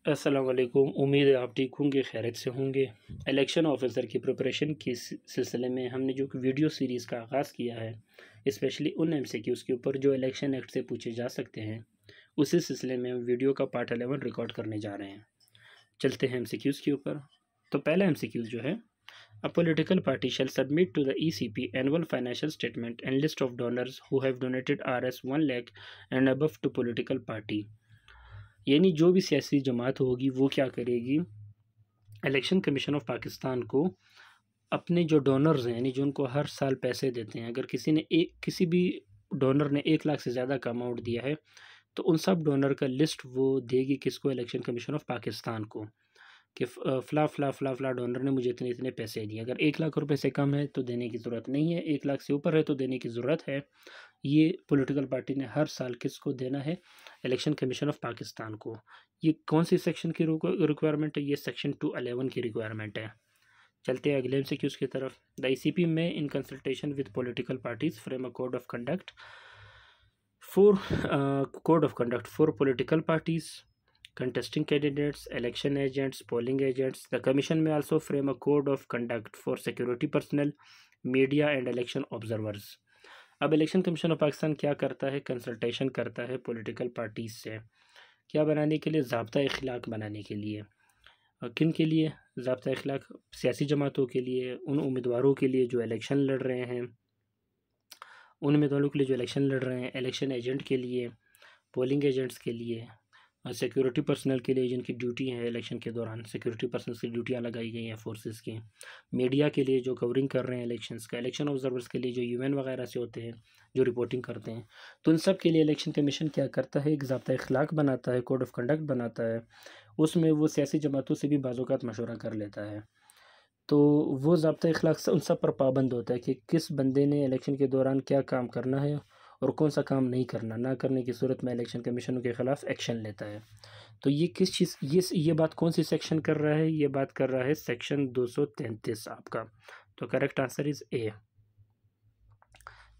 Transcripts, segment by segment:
अस्सलाम वालेकुम। उम्मीद है आप ठीक होंगे, खैरियत से होंगे। इलेक्शन ऑफिसर की प्रिपरेशन के सिलसिले में हमने जो वीडियो सीरीज़ का आगाज़ किया है, स्पेशली उन एमसीक्यूज़ के ऊपर जो इलेक्शन एक्ट से पूछे जा सकते हैं, उसी सिलसिले में हम वीडियो का पार्ट 11 रिकॉर्ड करने जा रहे हैं। चलते हैं एमसीक्यूज़ के ऊपर। तो पहला एमसीक्यूज़ जो है, a political party shall submit to the ECP annual financial statement and list of donors who have donated Rs 1 lakh and above to political party. यानी जो भी सियासी जमात होगी वो क्या करेगी, इलेक्शन कमीशन ऑफ पाकिस्तान को अपने जो डोनर्स हैं, यानी जो उनको हर साल पैसे देते हैं, अगर किसी भी डोनर ने 1 लाख से ज़्यादा का अमाउंट दिया है, तो उन सब डोनर का लिस्ट वो देगी किसको, इलेक्शन कमीशन ऑफ पाकिस्तान को, कि फ़ला डोनर ने मुझे इतने इतने पैसे दिए। अगर 1 लाख रुपए से कम है तो देने की ज़रूरत नहीं है, 1 लाख से ऊपर है तो देने की ज़रूरत है। ये पॉलिटिकल पार्टी ने हर साल किसको देना है, इलेक्शन कमीशन ऑफ पाकिस्तान को। ये कौन सी सेक्शन की रिक्वायरमेंट है, ये सेक्शन 211 की रिक्वायरमेंट है। चलते हैं अगले एमसीक्यूज़ की तरफ। द ईसीपी में in consultation with political parties frame a code of conduct for political parties, contesting candidates, election agents, polling agents. The commission may also frame a code of conduct for security personnel, media and election observers. अब election commission of Pakistan क्या करता है, consultation करता है political parties से, क्या बनाने के लिए, ज़ाब्ता इखलाक बनाने के लिए। किन के लिए ज़ाब्ता इखलाक? सियासी जमातों के लिए, उन उम्मीदवारों के लिए जो इलेक्शन लड़ रहे हैं, उन उम्मीदवारों के लिए जो इलेक्शन लड़ रहे हैं, इलेक्शन एजेंट के लिए, पोलिंग एजेंट्स के लिए, सिक्योरिटी पर्सनल के लिए जिनकी ड्यूटी है इलेक्शन के दौरान, सिक्योरिटी पर्सनल की ड्यूटियाँ लगाई गई हैं फोर्सेस की, मीडिया के लिए जो कवरिंग कर रहे हैं इलेक्शंस का, इलेक्शन ऑब्जर्वर्स के लिए जो यूएन वगैरह से होते हैं जो रिपोर्टिंग करते हैं। तो उन सब के लिए इलेक्शन कमीशन क्या करता है, एक ज़ाब्ता इखलाक बनाता है, कोड ऑफ कंडक्ट बनाता है। उसमें वो सियासी जमातों से भी बाज़-औक़ात मशवरा कर लेता है। तो वो ज़ाब्ता इखलाक उन सब पर पाबंद होता है कि किस बंदे ने इलेक्शन के दौरान क्या काम करना है और कौन सा काम नहीं करना, ना करने की सूरत में इलेक्शन कमीशन के ख़िलाफ़ एक्शन लेता है। तो ये किस चीज़, ये बात कौन सी सेक्शन कर रहा है, ये बात कर रहा है सेक्शन 233 आपका। तो करेक्ट आंसर इज़ ए।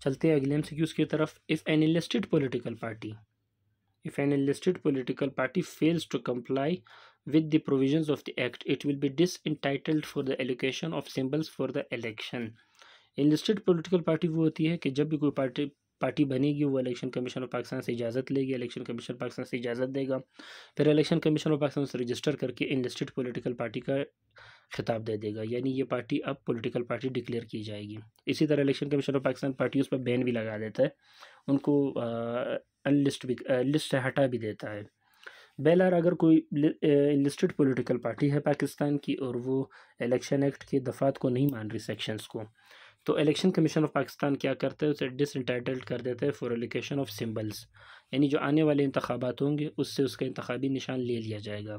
चलते हैं अगले एमसीक्यूज़ की तरफ। If an enlisted political party fails to comply with the provisions of the act, it will be disentitled for the allocation of symbols for the election. Enlisted political party वो होती है कि जब भी कोई पार्टी बनेगी वो इलेक्शन कमीशन ऑफ पाकिस्तान से इजाज़त लेगी, इलेक्शन कमीशन पाकिस्तान से इजाज़त देगा, फिर इलेक्शन कमीशन ऑफ पाकिस्तान से रजिस्टर करके इनलिस्टेड पॉलिटिकल पार्टी का खिताब दे देगा, यानी ये पार्टी अब पॉलिटिकल पार्टी डिक्लेयर की जाएगी। इसी तरह election commission of Pakistan party उस पर बैन भी लगा देता है, उनको लिस्ट से हटा भी देता है। बेलर अगर कोई लिस्टेड पॉलिटिकल पार्टी है पाकिस्तान की और वो इलेक्शन एक्ट के दफ़ात को नहीं मान रही, सेक्शंस को, तो इलेक्शन कमीशन ऑफ पाकिस्तान क्या करता है, उसे डिसइंटाइटल्ड कर देता है फॉर एलोकेशन ऑफ सिंबल्स, यानी जो आने वाले इंतखाबात होंगे उससे उसका इंतखाबी निशान ले लिया जाएगा।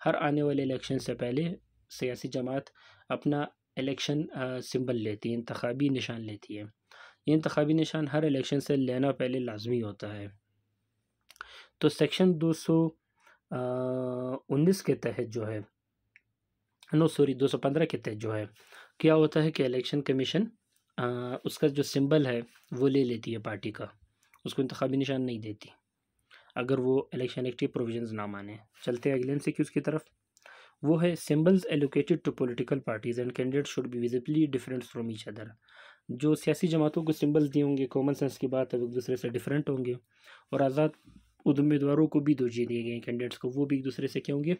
हर आने वाले इलेक्शन से पहले सियासी जमात अपना इलेक्शन सिंबल लेती है, इंतखाबी निशान लेती है। ये इंतखाबी निशान हर इलेक्शन से लेना पहले लाजमी होता है। तो सेक्शन 219 के तहत जो है, 215 के तहत जो है, क्या होता है कि इलेक्शन कमीशन उसका जो सिंबल है वो ले लेती है पार्टी का, उसको इंतखाबी निशान नहीं देती अगर वो इलेक्शन एक्ट की प्रोविजंस ना माने। चलते हैं अगले एमसीक्यूज़ की तरफ। वो है symbols allocated to political parties and candidate should be visibly different from each other. जो सियासी जमातों को सिंबल्स दिए होंगे, कॉमन सेंस की बात है, एक दूसरे से डिफरेंट होंगे, और आज़ाद उम्मीदवारों को भी दिए गए कैंडिडेट्स को, वो भी एक दूसरे से क्या होंगे,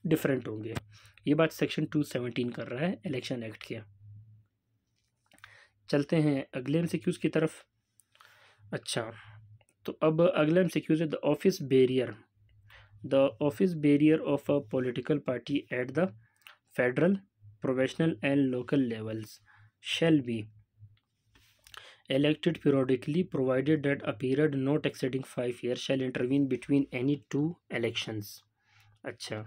डिफरेंट होंगे। ये बात सेक्शन 217 कर रहा है इलेक्शन एक्ट के। चलते हैं अगले एमसीक्यूज़ की तरफ। अच्छा, तो अब अगला एमसीक्यूज़ है the office barrier of a political party at the federal, provincial and local levels shall be elected periodically provided that a period not exceeding 5 years shall intervene between any two elections। अच्छा,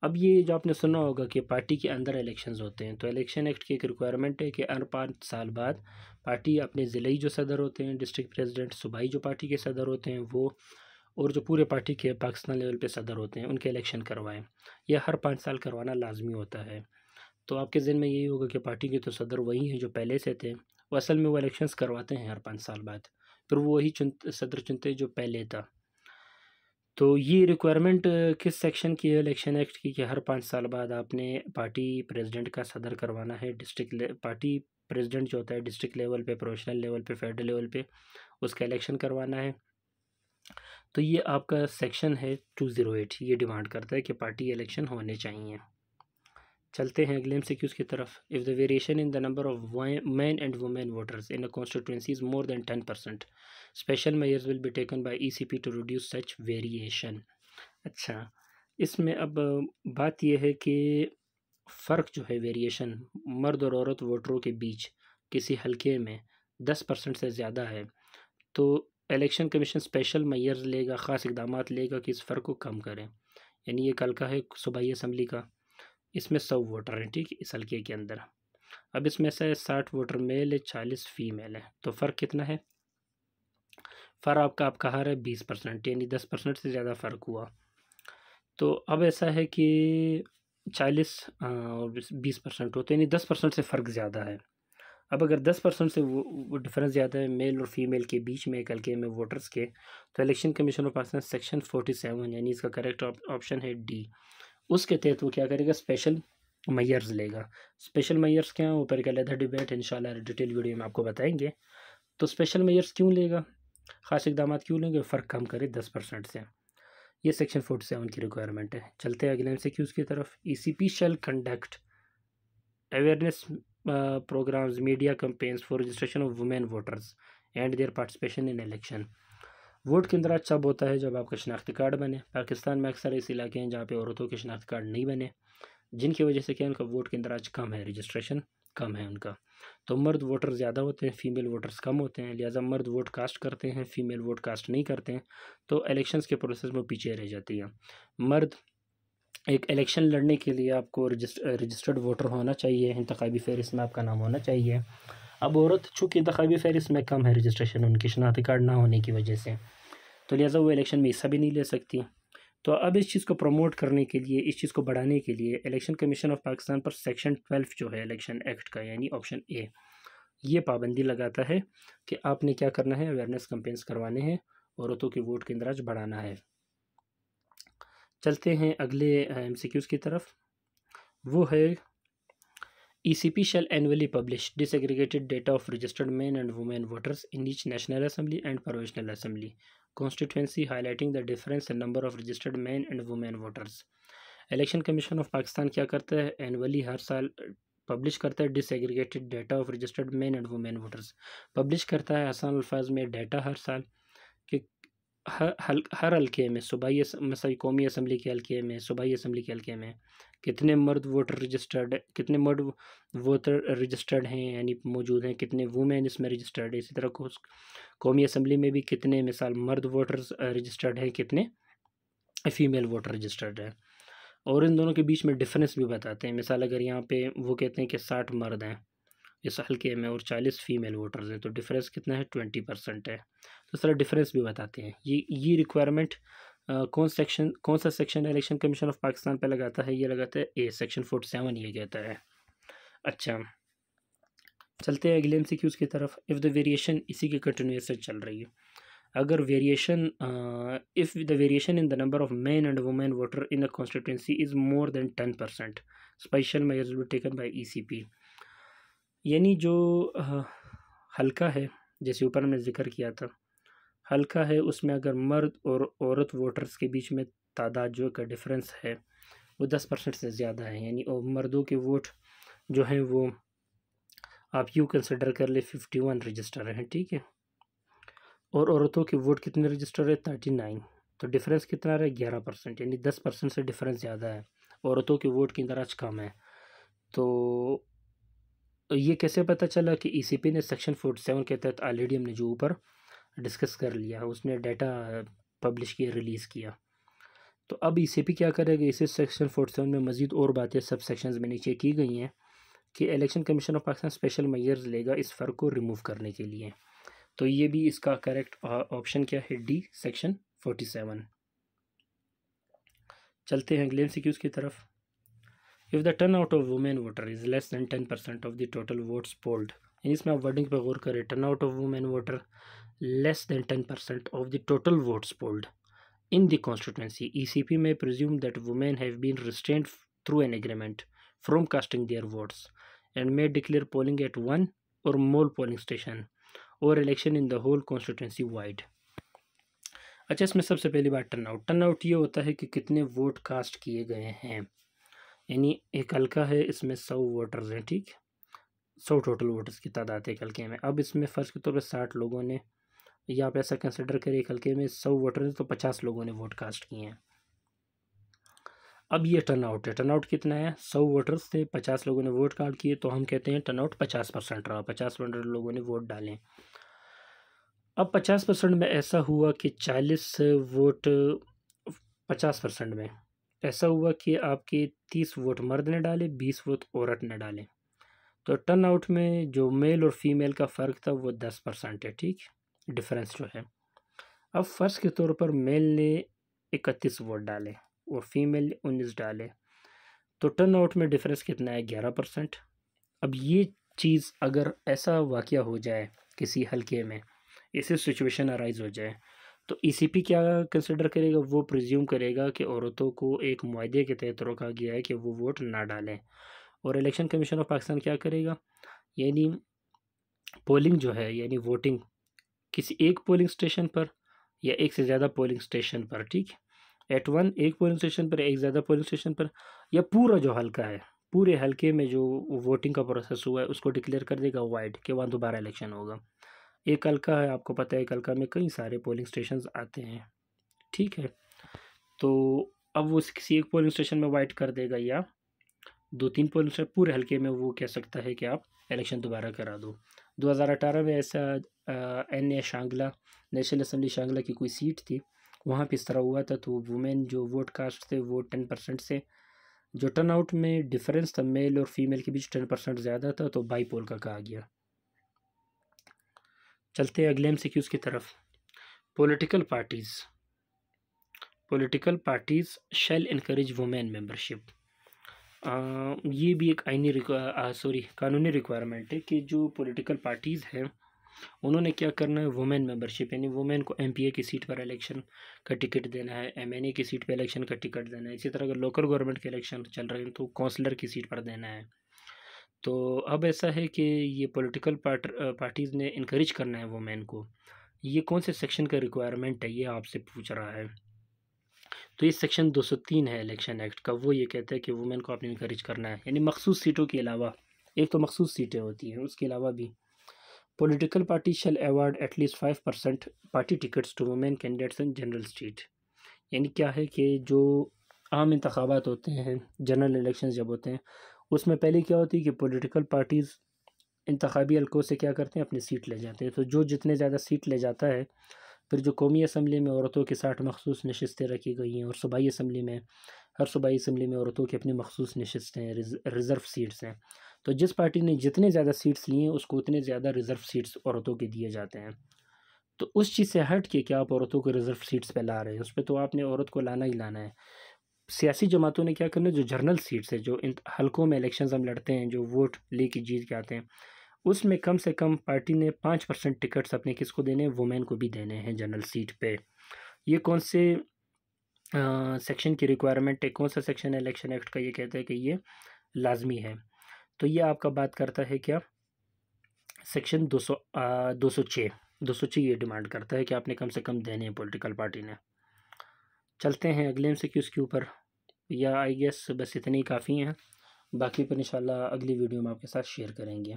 अब ये जो आपने सुना होगा कि party के अंदर इलेक्शंस होते हैं, तो इलेक्शन एक्ट की एक रिक्वायरमेंट है कि हर 5 साल बाद पार्टी अपने ज़िले जो सदर होते हैं, डिस्ट्रिक्ट प्रेसिडेंट, सूबाई जो पार्टी के सदर होते हैं वो, और जो पूरे पार्टी के पाकिस्तान लेवल पे सदर होते हैं, उनके इलेक्शन करवाएं। यह हर 5 साल करवाना लाजमी होता है। तो आपके ज़हन में यही होगा कि पार्टी के तो सदर वही हैं जो पहले से थे, वो असल में वो इलेक्शंस करवाते हैं हर 5 साल बाद, फिर वो वही सदर चुनते जो पहले था। तो ये रिक्वायरमेंट किस सेक्शन की है इलेक्शन एक्ट की, कि हर 5 साल बाद आपने पार्टी प्रेसिडेंट का सदर करवाना है। पार्टी प्रेसिडेंट जो होता है डिस्ट्रिक्ट लेवल पे, प्रोविंशियल लेवल पे, फेडरल लेवल पे, उसका इलेक्शन करवाना है। तो ये आपका सेक्शन है 208, ये डिमांड करता है कि पार्टी इलेक्शन होने चाहिए। चलते हैं अगले एमसीक्यूज़ की तरफ। If the variation in the number of man and women voters in a constituency is more than 10%, special measures will be taken by ECP to reduce such variation. अच्छा, इसमें अब बात यह है कि फ़र्क जो है, वेरिएशन मर्द और औरत वोटरों के बीच किसी हलके में 10% से ज़्यादा है, तो इलेक्शन कमीशन स्पेशल मेजर्स लेगा, ख़ास इकदाम लेगा कि इस फ़र्क को कम करें। यानी ये कल का है सूबाई असम्बली का, इसमें 100 वोटर हैं, ठीक है, इस हल्के के अंदर। अब इसमें से 60 वोटर मेल है, 40 फीमेल है, तो फ़र्क कितना है? फ़र्क आप कहा रहे 20%, यानी 10% से ज़्यादा फ़र्क हुआ। तो अब ऐसा है कि 40 और 20% होते हैं, यानी 10% से फ़र्क ज़्यादा है। अब अगर 10% से वो डिफरेंस ज़्यादा है मेल और फीमेल के बीच में एक हल्के में वोटर्स के, तो election commission of Pakistan section 47, यानी इसका करेक्ट ऑप्शन है डी, उसके तहत वो क्या करेगा, स्पेशल मेजर्स लेगा। स्पेशल मेजर्स क्या है, ऊपर का लेदर डिबेट इंशाल्लाह डिटेल वीडियो में आपको बताएंगे। तो स्पेशल मेजर्स क्यों लेगा, ख़ास इकदाम क्यों लेंगे, फ़र्क कम करे 10% से। ये सेक्शन 47 की रिक्वायरमेंट है। चलते हैं अगले एमसीक्यूज़ की तरफ। ECP shall conduct awareness programs, media campaigns for registration of women voters and their participation in election। Vote के अंदर तब होता है जब आपका शनाख्ती कार्ड बने। पाकिस्तान में अक्सर ऐसे इलाके हैं जहाँ पे औरतों के शनाख्ती कार्ड नहीं बने, जिनकी वजह से क्या उनका वोट के अंदर आज कम है, रजिस्ट्रेशन कम है उनका। तो मर्द वोटर ज़्यादा होते हैं, फीमेल वोटर्स कम होते हैं, लिहाजा मर्द वोट कास्ट करते हैं, फीमेल वोट कास्ट नहीं करते हैं, तो इलेक्शंस के प्रोसेस में पीछे रह जाती है। मर्द एक इलेक्शन लड़ने के लिए आपको रजिस्टर्ड वोटर होना चाहिए, इंतखाबी फहरिस्त में आपका नाम होना चाहिए। अब औरत चूँकि इंतखाबी फहरिस्त में कम है रजिस्ट्रेशन उनकी शनाख्ती कार्ड ना होने की वजह से, तो लिहाजा वो इलेक्शन में हिस्सा भी नहीं ले सकती। तो अब इस चीज़ को प्रमोट करने के लिए, इस चीज़ को बढ़ाने के लिए इलेक्शन कमीशन ऑफ पाकिस्तान पर सेक्शन 12 जो है इलेक्शन एक्ट का, यानी ऑप्शन ए, ये पाबंदी लगाता है कि आपने क्या करना है, अवेयरनेस कैंपेन्स करवाने हैं, औरतों के वोट के इंदराज बढ़ाना है। चलते हैं अगले एमसीक्यूज़ की तरफ। वो है ECP shall annually publish disaggregated data of registered men and women voters in each National Assembly and Provincial Assembly constituency, highlighting the difference in number of registered men and women voters। Election commission of Pakistan क्या करता है, annually हर साल publish करता है disaggregated data of registered men and women voters. Publish करता है आसान अल्फाज में डाटा हर साल कि हर हल्के में, सूबाई मसई कौमी असम्बली के हल्के में, सूबाई असम्बली के हल्के में कितने मर्द वोटर रजिस्टर्ड, कितने मर्द वोटर रजिस्टर्ड हैं यानी मौजूद हैं, कितने वुमेन इसमें रजिस्टर्ड है। इसी तरह कौमी असम्बली में भी कितने मिसाल मर्द वोटर्स रजिस्टर्ड हैं, कितने फ़ीमेल वोटर रजिस्टर्ड है, और इन दोनों के बीच में डिफरेंस भी बताते हैं। मिसाल अगर यहाँ पे वो कहते हैं कि 60 मर्द हैं इस हल्के में और 40 फीमेल वोटर्स हैं, तो डिफरेंस कितना है, 20% है। तो इस तरह डिफरेंस भी बताते हैं। ये रिक्वायरमेंट कौन सा section election commission of Pakistan पे लगाता है, ये लगाता है ए, सेक्शन 47 ये कहता है। अच्छा, चलते हैं अगले एमसीक्यूज़ की तरफ। इफ़ द वेरिएशन, इसी की कंटिन्यूएशन चल रही है, अगर variation if the variation in the number of man and women voter in a constituency is more than 10%, special measures will be taken bye ECP। यानी जो हल्का है, जैसे ऊपर हमने जिक्र किया था, हल्का है, उसमें अगर मर्द और औरत वोटर्स के बीच में तादाद जो का डिफरेंस है वो 10% से ज़्यादा है, यानी और मर्दों के वोट जो हैं वो आप यूँ कंसिडर कर ले 51 रजिस्टर हैं, ठीक है, और औरतों के वोट कितने रजिस्टर है, 39, तो डिफरेंस कितना रहा है, 11%, यानी 10% से डिफरेंस ज़्यादा है, औरतों के वोट की दराज कम है। तो ये कैसे पता चला कि ECP ने सेक्शन 47 के तहत ऑलरेडी हमने जो ऊपर डिस्कस कर लिया, उसने डाटा पब्लिश किया, रिलीज़ किया। तो अब ECP क्या करेगा, इसी सेक्शन 47 में मज़ीद और बातें सब सेक्शंस में नीचे की गई हैं कि election commission of Pakistan special measures लेगा इस फ़र्क को रिमूव करने के लिए। तो ये भी इसका करेक्ट ऑप्शन क्या है, डी, सेक्शन 47। चलते हैं अगले एमसीक्यूज़ की तरफ। If the turn out of women voter is less than 10% of the total votes polled, यानी इसमें आप वर्डिंग पर गौर करें, turn out of women voter less than 10% of the total votes polled, In the constituency, ECP may presume that women have been restrained through an agreement from casting their votes and may declare polling at one or more polling station or election in the whole constituency wide. अच्छा, इसमें सबसे पहली बात turnout ये होता है कि कितने वोट कास्ट किए गए हैं। यानी एक हल्का है, इसमें 100 वोटर्स हैं, ठीक, 100 टोटल वोटर्स की तादाद है एक हल्के में। अब इसमें फ़र्ज़ के तौर पर 60 लोगों ने, या आप ऐसा कंसिडर करें एक हल्के में 100 वोटर हैं तो 50 लोगों ने वोट कास्ट किए हैं। अब ये टर्नआउट है, टर्नआउट कितना है, 100 वोटर्स थे, 50 लोगों ने वोट कास्ट किए, तो हम कहते हैं टर्नआउट 50% रहा, 50% लोगों ने वोट डालें। अब 50% में ऐसा हुआ कि 40 वोट 50% में ऐसा हुआ कि आपके 30 वोट मर्द ने डाले, 20 वोट औरत ने डाले, तो टर्नआउट में जो मेल और फीमेल का फ़र्क था वो 10% है, ठीक, डिफरेंस जो है। अब फ़र्ज़ के तौर पर मेल ने 31 वोट डाले और फीमेल ने 19 डाले, तो टर्नआउट में डिफरेंस कितना है, 11%। अब ये चीज़ अगर ऐसा वाक़या हो जाए किसी हल्के में, ऐसी सिचुएशन अराइज़ हो जाए, तो ECP क्या कंसिडर करेगा, वो प्रिज्यूम करेगा कि औरतों को एक मुआहदे के तहत रोका गया है कि वो वोट ना डालें, और इलेक्शन कमीशन ऑफ पाकिस्तान क्या करेगा, यानी पोलिंग जो है, यानी वोटिंग किसी एक पोलिंग स्टेशन पर या एक से ज़्यादा पोलिंग स्टेशन पर, ठीक, एट वन एक पोलिंग स्टेशन पर, एक ज़्यादा पोलिंग स्टेशन पर, या पूरा जो हल्का है, पूरे हल्के में जो वोटिंग का प्रोसेस हुआ है उसको डिक्लेयर कर देगा वाइड कि वहाँ दोबारा इलेक्शन होगा। एक हल्का है, आपको पता है एक हल्का में कई सारे पोलिंग स्टेशंस आते हैं, ठीक है, तो अब वो किसी एक पोलिंग स्टेशन में वाइड कर देगा या 2-3 पोलिंग स्टेशन, पूरे हल्के में वो कह सकता है कि आप इलेक्शन दोबारा करा दो। 2018 में ऐसा NA Shangla, national assembly Shangla की कोई सीट थी, वहाँ पे इस तरह हुआ था, तो वुमेन जो वोट कास्ट थे वो 10% से, जो टर्नआउट में डिफरेंस था मेल और फीमेल के बीच 10% ज़्यादा था, तो बाई पोल का कहा गया। चलते हैं अगले MCQs की तरफ। पॉलिटिकल पार्टीज़ शैल इनकरेज वुमेन मेंबरशिप। ये भी एक कानूनी रिक्वायरमेंट है कि जो पॉलिटिकल पार्टीज़ हैं उन्होंने क्या करना है, वुमेन मेंबरशिप, यानी वुमेन को MPA की सीट पर इलेक्शन का टिकट देना है, MNA की सीट पर इलेक्शन का टिकट देना है। इसी तरह अगर लोकल गवर्नमेंट के इलेक्शन चल रहे हैं तो काउंसलर की सीट पर देना है। तो अब ऐसा है कि ये पॉलिटिकल पार्टीज़ ने इनकरेज करना है वुमेन को। ये कौन से सेक्शन का रिक्वायरमेंट है, ये आपसे पूछ रहा है। तो ये सेक्शन 203 है इलेक्शन एक्ट का, वो ये कहता है कि वुमेन को आपने इनकरेज करना है, यानी मखसूस सीटों के अलावा, एक तो मखसूस सीटें होती हैं, उसके अलावा भी political party shall award at least 5% party tickets to women candidates in general seat. यानी क्या है कि जो आम इंतखाबात होते हैं, जनरल इलेक्शन जब होते हैं, उसमें पहले क्या होती है कि पॉलिटिकल पार्टीज़ इंतखाबी हल्कों से क्या करते हैं, अपनी सीट ले जाते हैं, तो जो जितने ज़्यादा सीट ले जाता है, फिर जो कौमी असम्बली में औरतों की 60 मखसूस नशस्तें रखी गई हैं, और सूबाई असम्बली में हर सूबाई असम्बली में औरतों की अपनी मखसूस नशस्तें हैं, रिज़र्व सीट्स हैं, तो जिस पार्टी ने जितने ज़्यादा सीट्स लिए हैं उसको उतने ज़्यादा रिज़र्व सीट्स औरतों के दिए जाते हैं। तो उस चीज़ से हट के क्या आप औरतों को रिज़र्व सीट्स पे ला रहे हैं, उस पर तो आपने औरत को लाना ही लाना है। सियासी जमातों ने क्या करना है, जो जनरल सीट्स है, जो इन हल्कों में इलेक्शंस हम लड़ते हैं, जो वोट लेके जीत के आते हैं, उसमें कम से कम पार्टी ने 5% टिकट्स अपने किसको देने हैं, वुमेन को भी देने हैं जनरल सीट पे। ये कौन से सेक्शन की रिक्वायरमेंट है, कौन सा सेक्शन है इलेक्शन एक्ट का, ये कहता है कि ये लाजमी है। तो ये आपका बात करता है क्या, सेक्शन 206 ये डिमांड करता है कि आपने कम से कम देने हैं पॉलिटिकल पार्टी ने। चलते हैं अगले MCQ के ऊपर, या आई गेस बस इतने ही काफ़ी हैं, बाकी पर इंशाल्लाह अगली वीडियो में आपके साथ शेयर करेंगे।